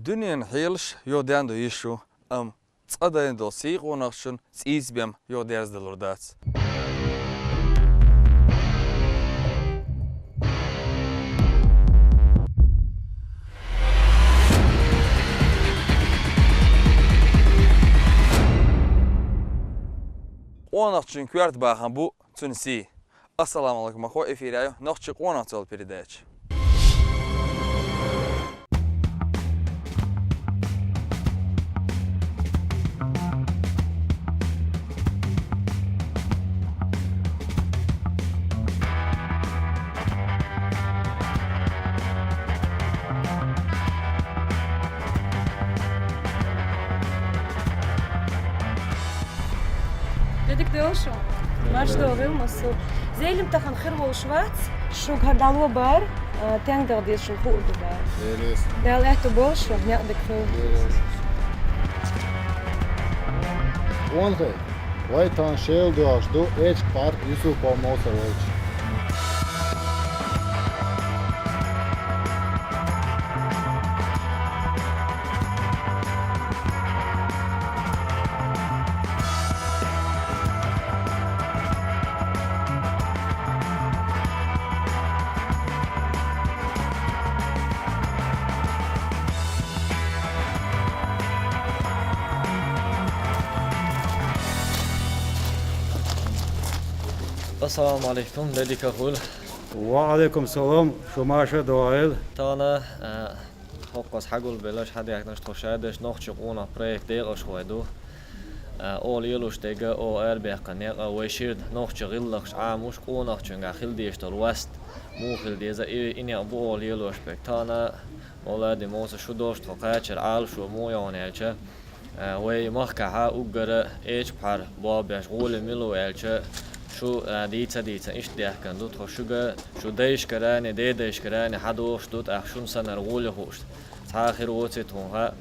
Dünyanın hiylish yodan da yishu tsadayn da siq onaqshun tsizbem yodaz da lordats. Onaqshun kvart bahan bu tünsi. Assalamu alaikum akho efirayo naqchi onaqtal передач. Dedik de olsun. Başta oluyor musun? Zelim tahan khirmol şvat, şu gardalo bar, tengda diye şu kurdu bar. Evet. Del ehto boş, ne yaptık bu? Onhe, vai tan šel doš do eč par isu po Mosarović. Assalamu alaikum, dedik akul. وعليكم السلام شو ماشي دوائل Tana hokkas hagul belash hadi aknash toshades nochchi ona projekt dega shwaidu. Ol yelush dega o erbekkan ya weshird nochchi gillach amush onachunga khildishtor west mu khildeza inya bu ol yelush bek tana oladi mosa shudosh toqacher al shu mu yonelche wey mahka ugara h par babash gol milu elche شو ديتا إيش ديحكن دوت خشوجا شو دايش كراني دايش كراني حدوش دوت أخشون سنة رغولي خوش تآخر وقتي تونها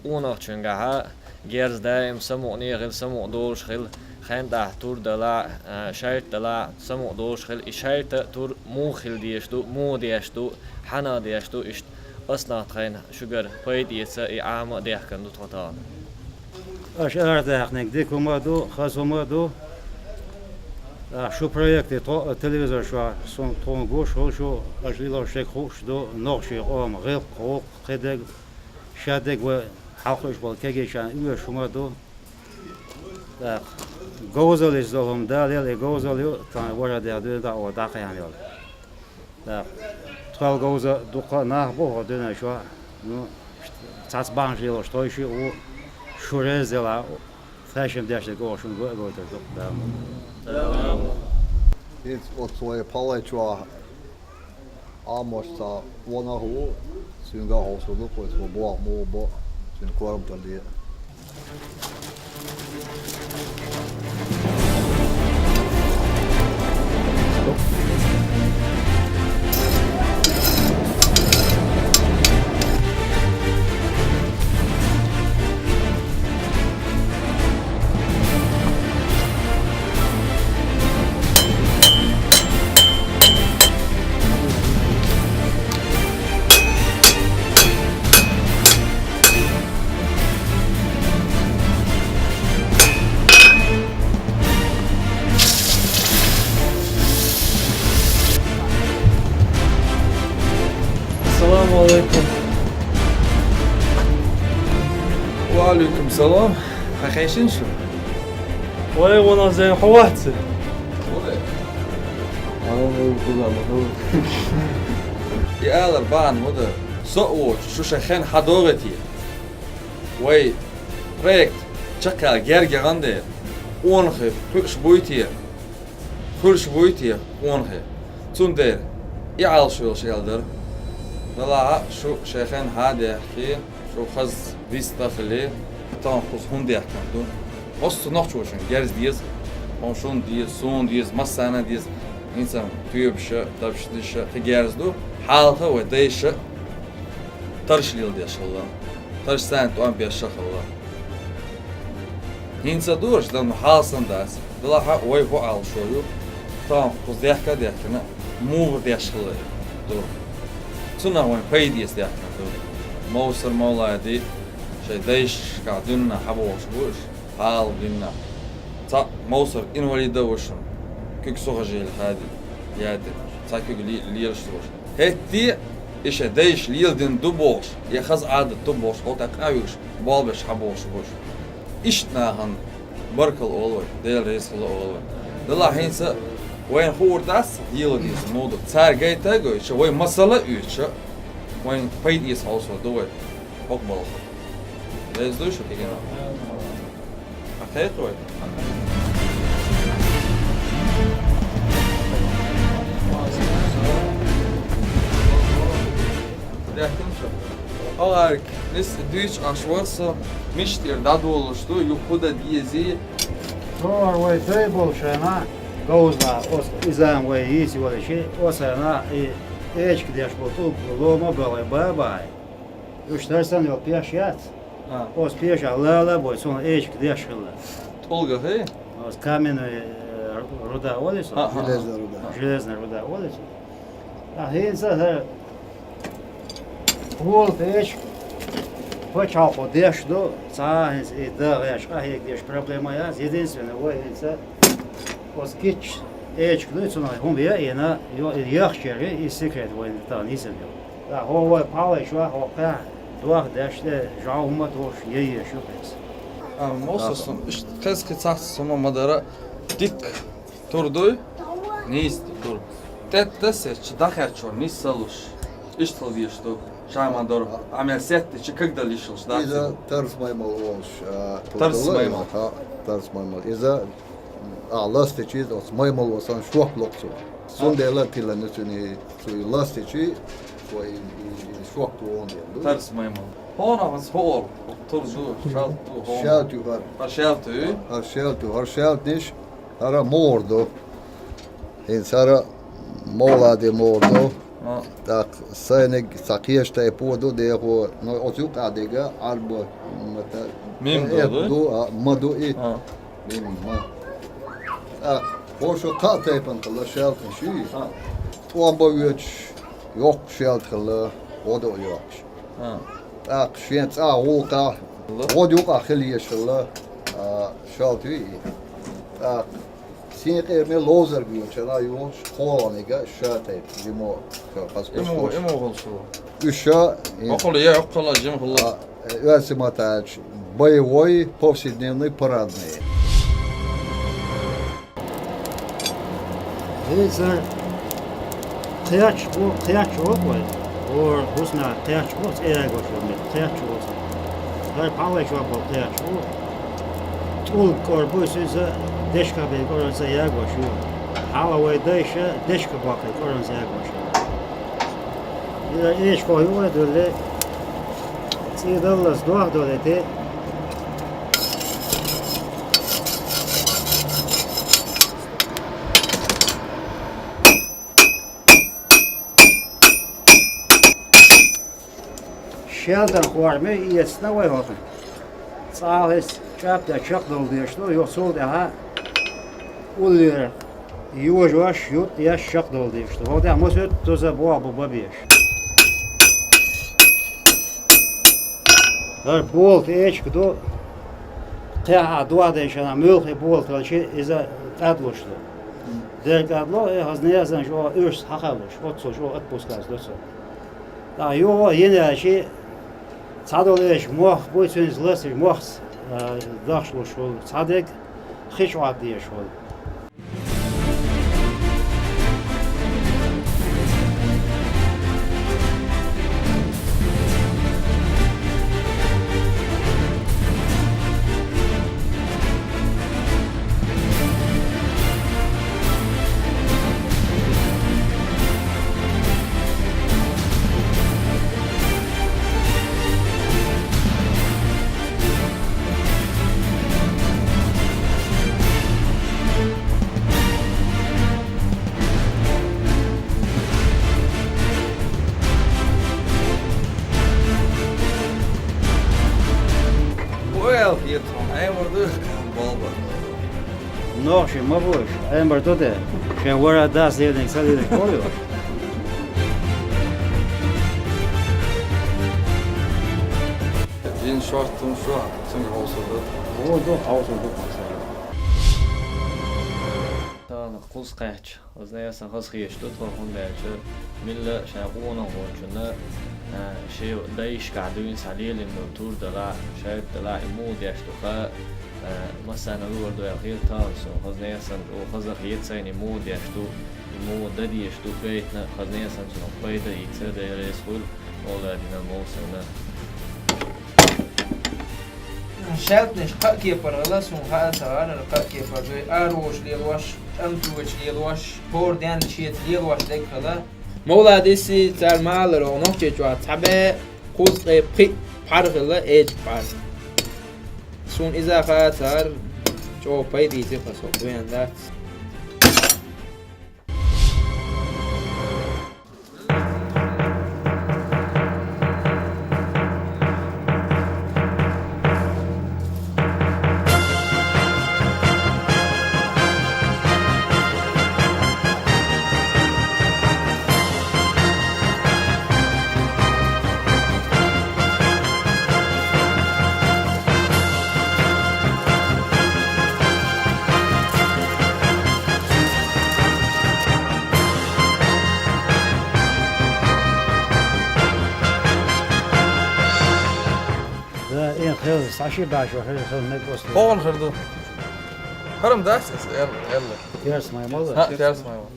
قونا تشنجها جيرز دايم سمعني غير سمع دوش خل خان تور دلا شايت دلا سمع دوش خل إشايت تور مو خل ديشتو مو ديشتو حنا ديشتو إيش أصلا تخين شجر بيد يتسا إعامة ديحكن دوت خطان اش ارتاحنك ديكو مادو خاصو مادو شو проекты телевизор شو сон тонгу шо ажлила шек хош до нохши ом гыл қоқ қедек шадек ва халқыш бол кегешан уя шума до так гозали золом далел гозали тан вора да о да қаян ёл так твал гоза дуқа нах бо дена шо ну цац банжило что еще у шурезела Fashion dashte go shun go da. It's also a palatra almost one ho synga also look på så bra mo syn kvarm på det. Assalamu alaikum. وعليكم السلام. خايشين شو؟ وي وانا زي حواتي يا آل بان هذا صوت شو شخن حضورتي. وي projekt çaka gergande onhe kurs boytiya onhe tunde يعال شو شغلدر لا شو شيخين هذا كي شو خز بيستخلي تان خز هندي يحكمدون وسط نحشوشن جرز ديز مشون ديز سون ديز مسانا ديز إنسان تيوبش تبش ديش تجرز دو حالها وديش ترش ليل ديش الله ترش سنت وان بيش الله إنسان دورش لأنه حالسن داس دلها وي هو عال شويو تان خز ديحكنا مو ديش الله دو Tuna on paydiyes de yapmadı. موسر مولادي شي ديش قاعدنا حبوش بوش حال بينا تا موسر إن وليدا وشن كيك سوغجيل هادي يادي تا كيك ليل شتوش هتي إيش ديش ليل دين دوبوش يخز عادة دوبوش أو تقاويش بالبش حبوش بوش إيش ناهن بركل أولوي ديل ريس أولوي دلا هينسا وين خور داس يلا ديس مودو تار جاي تاجو شو وين مسألة يوش وين بيد يس also دوي أقبل ليش دوش كيجنا أكيد وين ده تمشي أوارك نس دويش أشوارسا مشتير دادولش دو يخودا ديزي Tor way table shana goes na os izam way isi wala şey o sana eş gidiyor bu loma böyle baba. Üçtersen yok piyaş yat. Os piyaş Allah boy sonra eş gidiyor şılla. Tolga hey Os kamen ruda olursa. Железная руда. Железная руда olursa. А хинса вот эш Почал подешду, цаис и да, я шахи где проблема я, единственное, вот это оскич эч, ну это он я и на яхчере и секрет вот это не знаю. Да, он палай шва, хока, дуах даште, жаума тош, ей шупес. موسسون إيش كذا كتاح سما مدارا ديك توردوي نيست تور تتسر داخل شو نيسالوش إيش تلبيش تو شاي مدار عمل ست شو كقدر ليشلش ده إذا ترس مايمال وش ترس مايمال. ترس مايمال إذا لاست شيء أو مايمال وصان شوح لقصو سون ديلا تلا نتوني سوي لاست شيء سوي شوح توون ديلا ترس مايمال هون بس هول توردو شالتو هون شالتو هر شالتو شالت نيش هرا موردو إن سارا مولادي موردو Так сайнег сакиешта е поду де го но озук адега арбо мата Мим до маду и мим ма а хошо катайпан кала шалт ши туамба вич yok шалт кала одо yok так шенц а улка одо yok ахили шала шалт ви так Синек эрме лозер бию чана юш холанега шатайп жимо паспорт إمو غلشوا Üша أقول يا أقول جم الله Велосипед боевой повседневный парадный. Hezar kıyaç bu kıyaç yok var. Or husna kıyaç yok eğer koşuyor. Kıyaç yok. Her pavay şu bu kıyaç yok. Tul korbu size deşka bir koransa ya koşuyor. Hava ve deşka bakay koransa ya koşuyor. Ya eş koyuyor dölle. Sidallas doğa döllete. Şelden kuarmı iyesine vay olsun. Sağız çapta çok doldu işte yoksul daha oluyor. Yuvaş yut yaş çok doldu işte. O da mosut toza bu babiş. Her bol teç kudu kıya dua değişen mülki bol talçı iza adloştu. Direkt adlo hazne yazan şu örs hakamış. Otso şu at poskaz dosa. Da yo yine şey Sadolеш мох бойцен зласыр мохс дахшло шол садек хишват дие шол Well, hier hij wordt er balba. Noche mabush ember tote shen wara das de sali de koyo Sen şortum şu an. Sen olsun da. Oldu, oldu mesela. Tamam, kuz kaç. Az ne yasan kız geçti. Torhun derece. Mille şey ona hoşuna şey değiş kadın saliyelin tur da la şey da la imud yaştığa مثلا الورد يغير تانسو خزنيا سن وخزق يتسين imud yaştı imud da yaştı beytna خزنيا سن شنو بيدا يتسد يرسول ولا دينا موسنا شرط نش قا كيفر الله سون ها سوار قا كيفر دوي اروش ليلواش امتوش ليلواش بوردان شيت ليلواش دك خلا مولا ديسي تار مالر اونق جوا تبع قوز قي بارغلا ايج بار سون اذا خاطر جو بايدي تفسو وين ذات خلص عشي بعشو خلص ما يبوست Hoğun kırdı. Harım dersiz. Yalla. تيرس ما يمضي Ha ters mi var?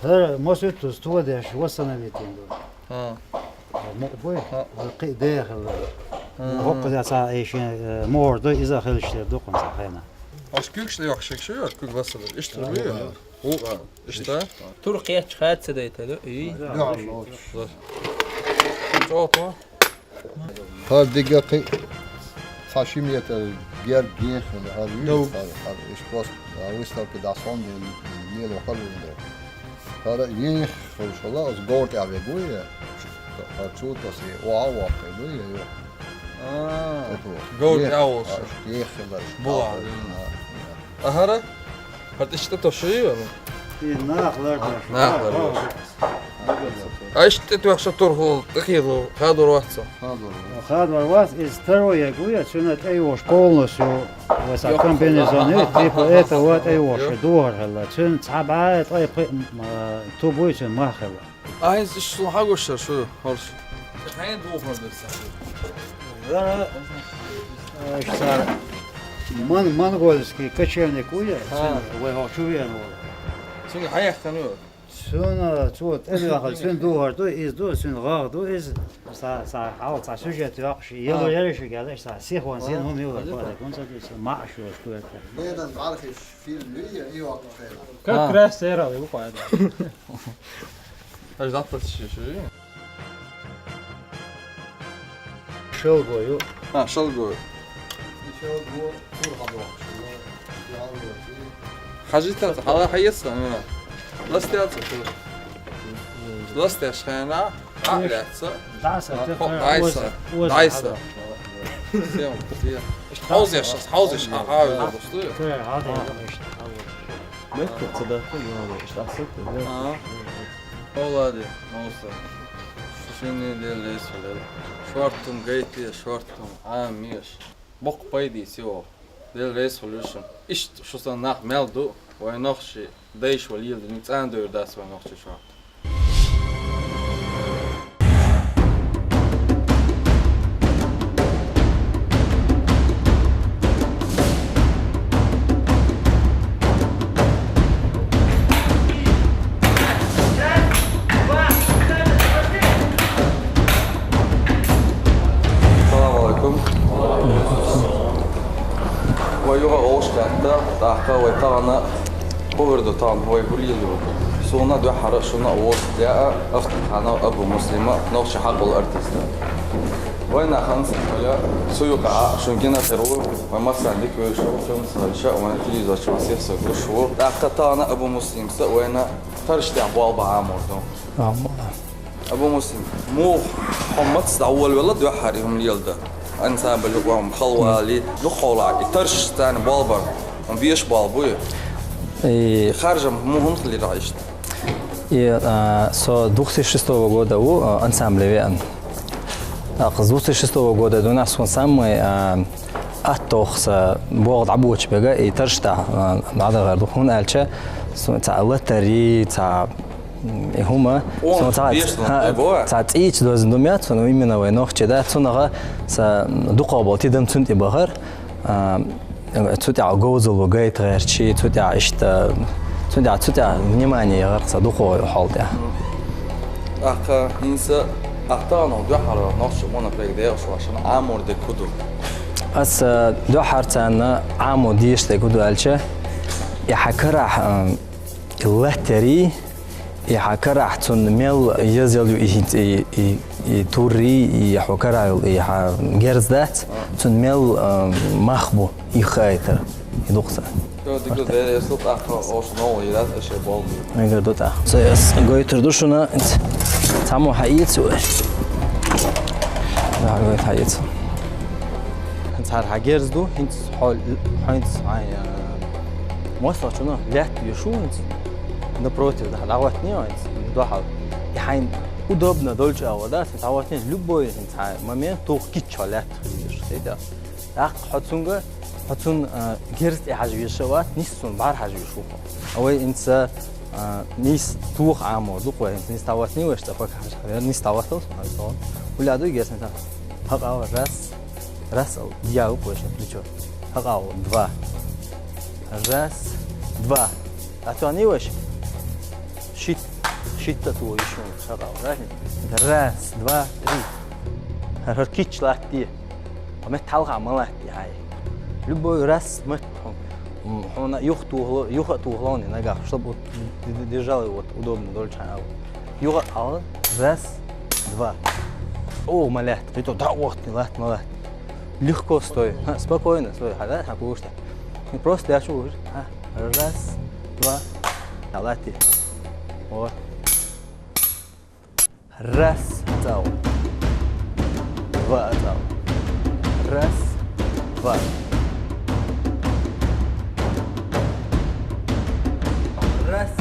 هذا ما سويتو استودع شو وصلنا بيتين دول Ha. مقبوي القي داخل هوق ذا ساعة ايش مور دو اذا خلشتر دو قنص خينا Aş küçük yok şey yok. Küçük basılır. İşte bu. O işte. ترقية خات سديتلو اي Çok mu? هذا دقيقة خاشمية الجير جيخ هذا إيش بس ويستر كده صون الليل وخلوا ده هذا يخ وش الله أزجورت على بويا هتشوت بس واو بويا يو Gold Owls. يخ Bu var. Ahara. Hat işte taşıyor mu? ناخذ ناخذ ايش تتوقع ترهل تخيلوا هذا روحته هذا الوقت استروا يقويا سنة ايوش بولنسو وساكن بينزونيت تيبو ايتا وات ايوش دور هلا سن تعبات اي توبويت ما خلا عايز شو حاجه شو هرش هاي دوفر ايش صار من غولسكي كشيرني كويا وهو شو يعني شنو هاي اختنوا سن توت انا اخذ سن دوهر دو از دو سن غار دو از سا حاول سا سوجيت يقش يلو يرش قال ايش سا سيخ وان سين هم يقول كون سا ما شو شو لينا نعرف في المية ايوه كان كراش سيرا يبقى هذا ايش ضبط شو شو بويو ها شو قول حاجتها على حيصها انا لاستيات لاستيات خينا عقلاتها دعسة عايسة عايسة سيم كثير حوز يا شخص حوز يا شخص حاول بسطير هذا متى تصدقوا هذا ايش حسيت اه والله دي موصل شنو دي اللي يسوي شورتم جيتي شورتم عاميش بق بايدي سيو دي الريس سوليوشن ايش شو صار ناخ ملدو وينخشي دايش وليل نيت اندر داس وينخشي شو تحت ويطعنا بورد طعم هو يقول لي سونا دو حرق شونا وسط يا أخت أنا أبو مسلمة نوش حق الأرتيست وين خمسة ولا سوق شو كنا تروح ومثلا ديك وشو فيلم شاء وانا تليزا شو سيف سوق شو تحت أنا أبو مسلم سوينا ترش تعبوا بعمر دو أبو مسلم مو حمد أول ولا دو حريهم اليلدا إنسان بلقوهم خلوا لي دخول ترش تاني بالبر بيش بالبوي خارج مو اللي رايشت И со 2006 года у ансамблеве С 2006 года у нас он самый أتوخس بوغد عبوش بقى يترشتا هذا غير دخون ألشة تاع لتري تاع هما تاع تيج دوز دوميات فنو إمنا وينوخ كذا تونغا دقابل تيدم تونتي بغير تودع جوزل وجيت غير شيء تودع إشت تودع внимание غير صدقه حالته أخا إنسا أختارنا دوحر نقش مونا بريدة وشو عشان عامور دكودو أس دوحر تاعنا عامو ديش دكودو ألشة يحكرح اللهتري يحكرح تون ميل يزيلو يتوري يحكرح يجرزدات تون ميل مخبو يخايتر يدوخسا ديكو ده يسلط أخا أوش نو يراد أشي بول أنا قلت أخ سيس قويتر دوشنا تعمو حقيقة لا قويت حقيقة انت هر حجرز دو انت حال انت موصل شنو لات يشو انت نبروتي ده دعوتني انت دو حال يحين удобно дольше авода таватнес любой انت момент то кичалат это ах хотсунга хотсун герст яжвишават нисун бар хажвишу авай инса нис тух амор дуқой нис таватни вешта фак нис таватл уладу гесна хагава раз я упош плечо хагава 2 раз 2 а то не веш шитта то еще хагава раз 2 3 харкич латти аме талга малатти хай любой раз мы он юхту главный нога чтобы держал его удобно дольше юха раз 2 о малят это да вот малат легко стой спокойно стой хада хакушта просто я чувствую раз 2 талати вот раз тау 2 тау раз 2 раз 2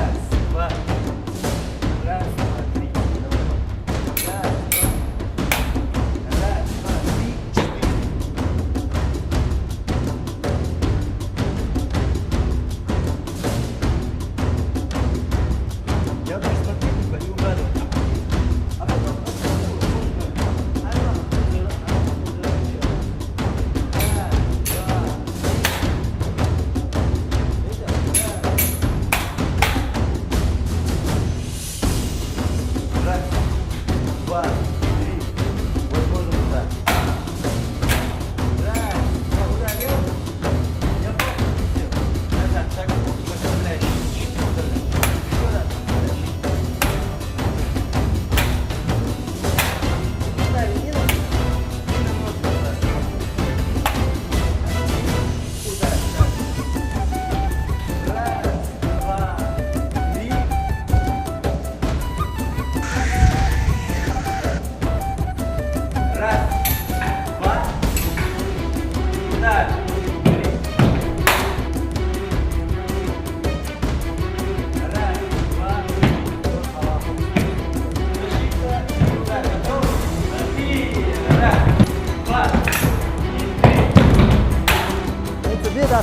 раз 2 раз 3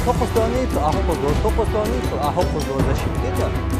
توقف دوني تو أحوق دو توقف دوني تو أحوق دو ده شيء كده